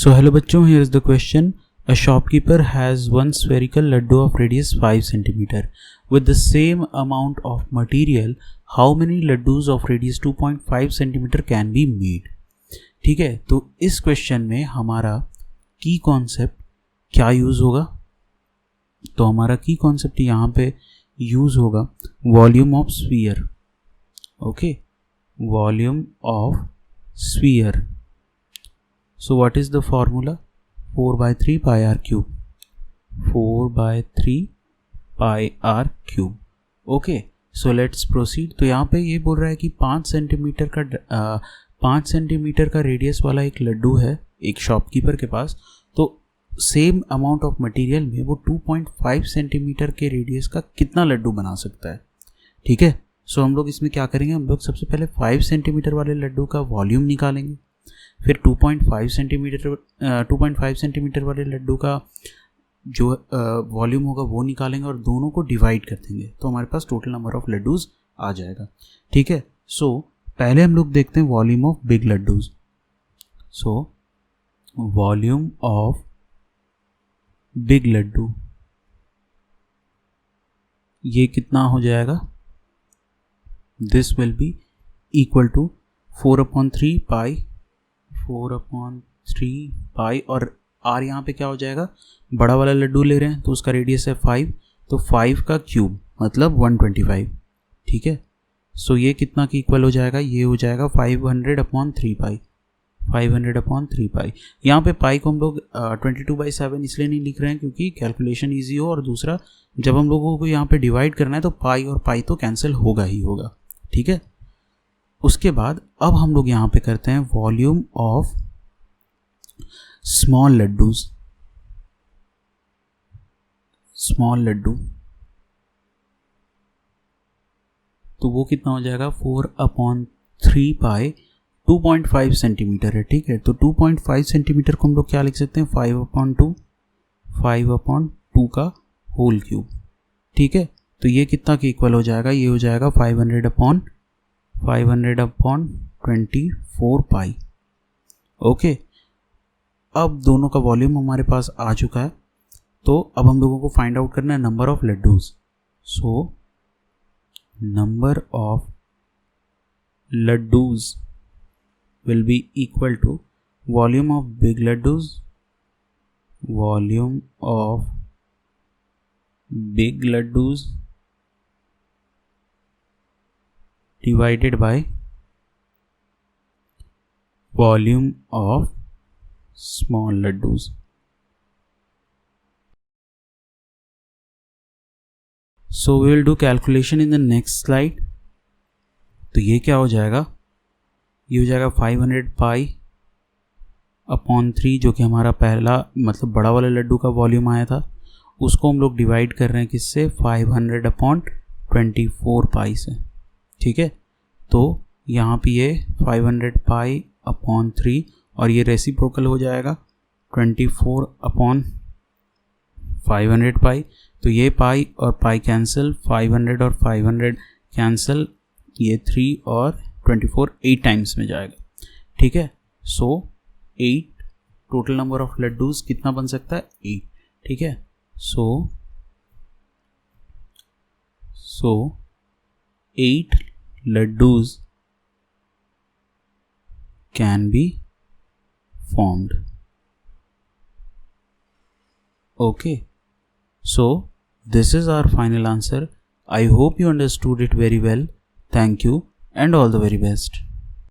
So hello बच्चों, here is the question. A shopkeeper has one spherical laddu of radius 5 cm. With the same amount of material, how many laddus of radius 2.5 cm can be made? ठीक है, तो इस question में हमारा की concept क्या use होगा? तो हमारा की कॉन्सेप्ट यहाँ पे यूज़ होगा volume of sphere. Okay, volume of sphere. So what is the formula? 4 by 3 pi r cube. 4 by 3 pi r cube. Okay, so let's proceed. तो यहाँ पे ये बोल रहा है कि 5 सेंटीमीटर का रेडियस वाला एक लड्डू है एक शॉपकीपर के पास. तो सेम अमाउंट ऑफ मटेरियल में वो 2.5 सेंटीमीटर के रेडियस का कितना लड्डू बना सकता है. ठीक है, सो हम लोग इसमें क्या करेंगे, हम लोग सबसे पहले 5 सेंटीमीटर वाले लड्डू का वॉल्यूम निकालेंगे, फिर 2.5 सेंटीमीटर वाले लड्डू का जो वॉल्यूम होगा वो निकालेंगे और दोनों को डिवाइड कर देंगे. तो हमारे पास टोटल नंबर ऑफ लड्डूज आ जाएगा. ठीक है, सो पहले हम लोग देखते हैं volume of big laddoos. So volume of big laddu ये कितना हो जाएगा? This will be equal to 4/3 pi 4/3 pi और आर यहाँ पे क्या हो जाएगा, बड़ा वाला लड्डू ले रहे हैं तो उसका रेडियस है 5, तो 5 का क्यूब मतलब 125. ठीक है, सो ये कितना की इक्वल हो जाएगा, ये हो जाएगा 500/3 पाई. 500/3 पाई. यहाँ पे पाई को हम लोग 22/7 इसलिए नहीं लिख रहे हैं क्योंकि कैलकुलेशन ईजी हो, और दूसरा जब हम लोगों को यहाँ पे डिवाइड करना है तो पाई और पाई तो कैंसिल होगा ही होगा. ठीक है, उसके बाद अब हम लोग यहाँ पे करते हैं volume of small laddoos. Small laddu तो वो कितना हो जाएगा, 4/3 पाई 2.5 सेंटीमीटर है. ठीक है, तो 2.5 सेंटीमीटर को हम लोग क्या लिख सकते हैं, 5/2 का होल क्यूब. ठीक है, तो ये कितना के इक्वल हो जाएगा, ये हो जाएगा 500/24 पाई. ओके, अब दोनों का वॉल्यूम हमारे पास आ चुका है. तो अब हम लोगों को फाइंड आउट करना है number of laddoos. So number of laddoos will be equal to volume of big laddus, volume of big laddus divided by volume of small laddus. So we will do calculation in the next slide. तो ये क्या हो जाएगा, ये हो जाएगा 500/3 जो कि हमारा पहला मतलब बड़ा वाला लड्डू का वॉल्यूम आया था, उसको हम लोग डिवाइड कर रहे हैं किससे, 500/24 पाई से. ठीक है, तो यहाँ पे ये 500/3 और ये रेसिप्रोकल हो जाएगा 24/500 पाई. तो ये पाई और पाई कैंसिल, 500 और 500 कैंसिल, ये 3 और 24 8 टाइम्स में जाएगा. ठीक है, सो 8 टोटल नंबर ऑफ लड्डूज कितना बन सकता है, 8. ठीक है, सो 8 laddoos can be formed. Okay, so this is our final answer. I hope you understood it very well. Thank you and all the very best.